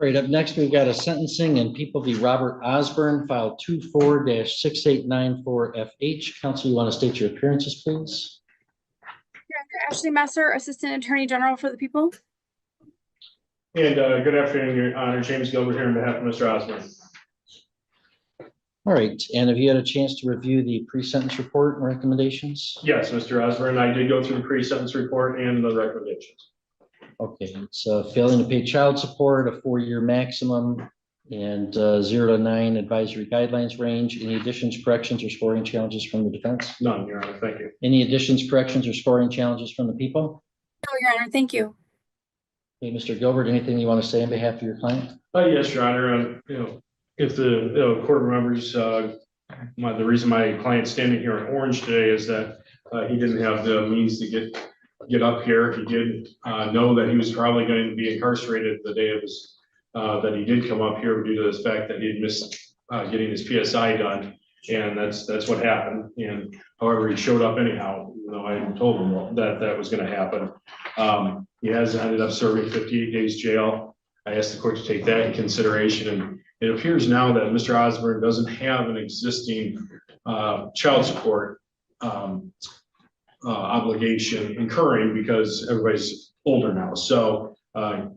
All right, up next, we've got a sentencing in People v. Robert Osborne, file 24-6894FH. Counsel, you want to state your appearances, please? Ashley Messer, Assistant Attorney General for the people. And good afternoon, Your Honor. James Gilbert here on behalf of Mr. Osborne. All right, and have you had a chance to review the pre-sentence report and recommendations? Yes, Mr. Osborne, I did go through the pre-sentence report and the recommendations. Okay, it's failing to pay child support, a 4-year maximum, and 0 to 9 advisory guidelines range. Any additions, corrections, or scoring challenges from the defense? None, Your Honor. Thank you. Any additions, corrections, or scoring challenges from the people? No, Your Honor, thank you. Okay, Mr. Gilbert, anything you want to say on behalf of your client? Yes, Your Honor. If the court remembers, the reason my client's standing here in orange today is that he didn't have the means to get up here. He did know that he was probably going to be incarcerated the day of his that he did come up here due to the fact that he had missed getting his PSI done, and that's what happened. And however, he showed up anyhow, even though I told him that was going to happen. He has ended up serving 58 days jail. I asked the court to take that in consideration, and it appears now that Mr. Osborne doesn't have an existing child support obligation incurring because everybody's older now. So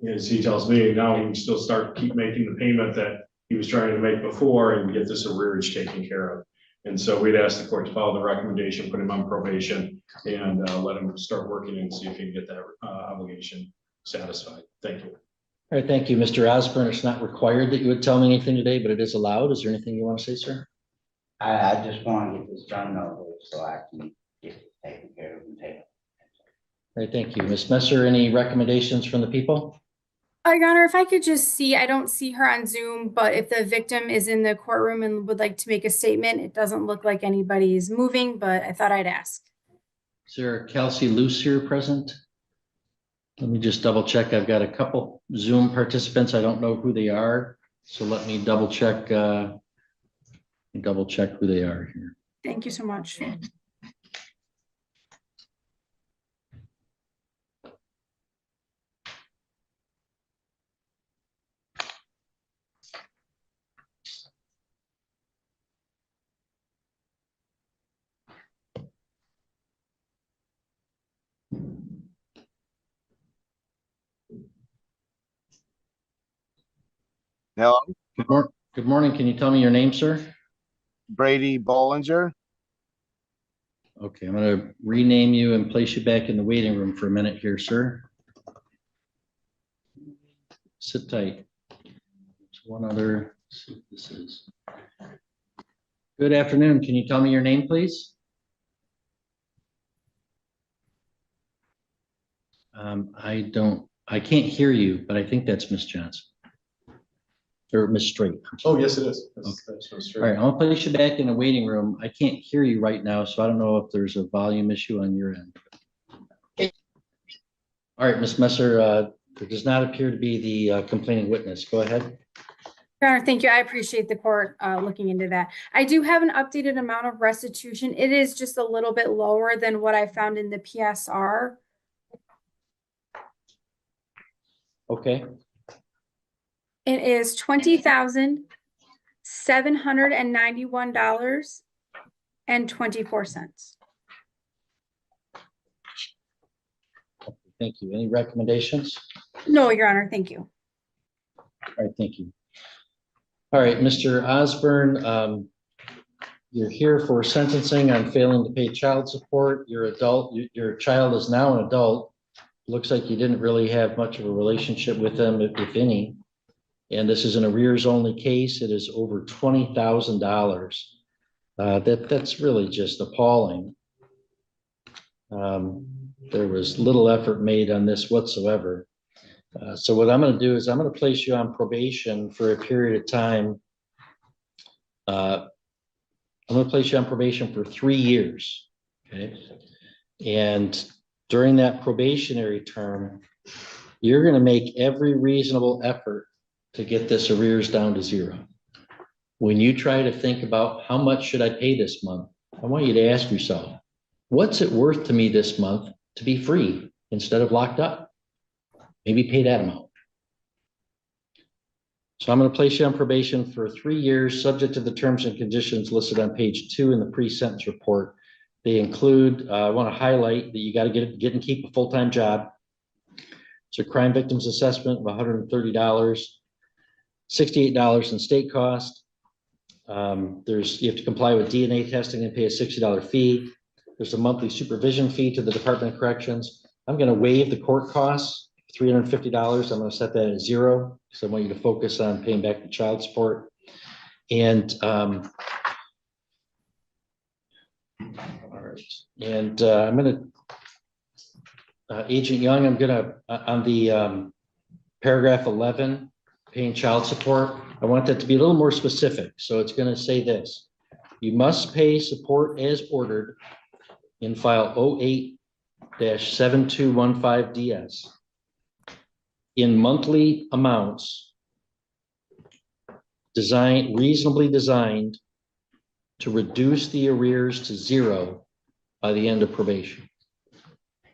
as he tells me, now he can still keep making the payment that he was trying to make before and get this arrearage taken care of. And so we'd ask the court to follow the recommendation, put him on probation, and let him start working and see if he can get that obligation satisfied. Thank you. All right, thank you, Mr. Osborne. It's not required that you would tell me anything today, but it is allowed. Is there anything you want to say, sir? I just want to get this done over so I can get it taken care of and take it. All right, thank you. Ms. Messer, any recommendations from the people? Your Honor, if I could just see, I don't see her on Zoom, but if the victim is in the courtroom and would like to make a statement, it doesn't look like anybody's moving, but I thought I'd ask. Is there Kelsey Luce here present? Let me just double check. I've got a couple Zoom participants. I don't know who they are. So let me double check who they are here. Thank you so much. Hello, Good morning. Can you tell me your name, sir? Brady Bollinger. Okay, I'm going to rename you and place you back in the waiting room for a minute here, sir. Sit tight. There's one other. Let's see what this is. Good afternoon. Can you tell me your name, please? I can't hear you, but I think that's Miss Johnson. Or Miss Straight. Oh, yes, it is. That's All right, I'll place you back in the waiting room. I can't hear you right now, so I don't know if there's a volume issue on your end. All right, Ms. Messer, there does not appear to be the complaining witness. Go ahead. Your Honor, thank you. I appreciate the court looking into that. I do have an updated amount of restitution. It is just a little bit lower than what I found in the PSR. Okay. It is $20,791.24. Thank you. Any recommendations? No, Your Honor, thank you. All right, thank you. All right, Mr. Osborne, you're here for sentencing on failing to pay child support. You're adult. Your child is now an adult. Looks like you didn't really have much of a relationship with them, if any. And this is an arrears only case. It is over $20,000. That's really just appalling. There was little effort made on this whatsoever. So what I'm going to do is I'm going to place you on probation for a period of time. I'm going to place you on probation for 3 years. Okay. And during that probationary term, you're going to make every reasonable effort to get this arrears down to 0. When you try to think about how much should I pay this month, I want you to ask yourself, what's it worth to me this month to be free instead of locked up? Maybe pay that amount. So I'm going to place you on probation for 3 years, subject to the terms and conditions listed on page 2 in the pre-sentence report. They include, I want to highlight that you got to get and keep a full-time job. So crime victims assessment of $130, $68 in state cost. You have to comply with DNA testing and pay a $60 fee. There's a monthly supervision fee to the Department of Corrections. I'm going to waive the court costs, $350. I'm going to set that at 0 because I want you to focus on paying back the child support. And all right. And I'm going to Agent Young, I'm going to on the paragraph 11, paying child support. I want that to be a little more specific. So it's going to say this: you must pay support as ordered in file 08-7215DS in monthly amounts reasonably designed to reduce the arrears to 0 by the end of probation.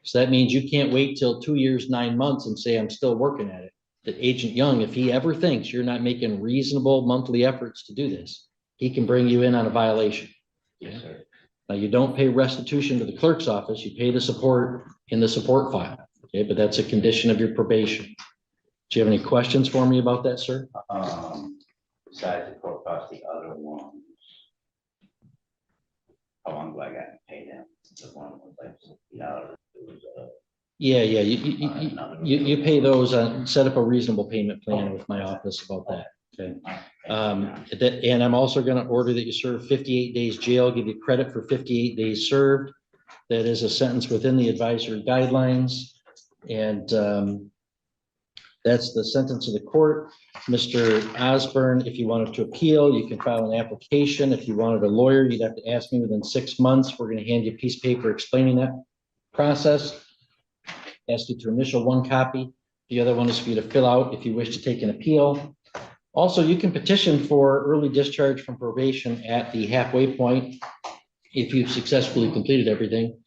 So that means you can't wait till 2 years, 9 months and say, I'm still working at it. That Agent Young, if he ever thinks you're not making reasonable monthly efforts to do this, he can bring you in on a violation. Yes, sir. Now, you don't pay restitution to the clerk's office, you pay the support in the support file. Okay, but that's a condition of your probation. Do you have any questions for me about that, sir? Besides the court cost, the other ones, how long do I got to pay them? The one was like $60. It was, Yeah, you pay those, set up a reasonable payment plan with my office about that. Okay. And I'm also going to order that you serve 58 days jail, give you credit for 58 days served. That is a sentence within the advisory guidelines. And that's the sentence of the court. Mr. Osborne, if you wanted to appeal, you can file an application. If you wanted a lawyer, you'd have to ask me within 6 months. We're going to hand you a piece of paper explaining that process. Ask you to initial 1 copy. The other one is for you to fill out if you wish to take an appeal. Also, you can petition for early discharge from probation at the halfway point if you've successfully completed everything.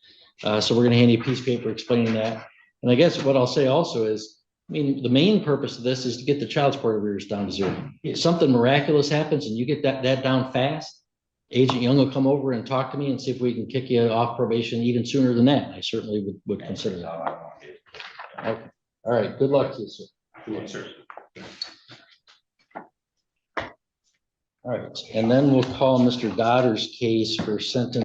So we're going to hand you a piece of paper explaining that. And I guess what I'll say also is, I mean, the main purpose of this is to get the child support arrears down to 0. If something miraculous happens and you get that down fast, Agent Young will come over and talk to me and see if we can kick you off probation even sooner than that. I certainly would consider that. Okay. All right. Good luck to you, sir. yes, sir. All right. And then we'll call Mr. Dodder's case for sentence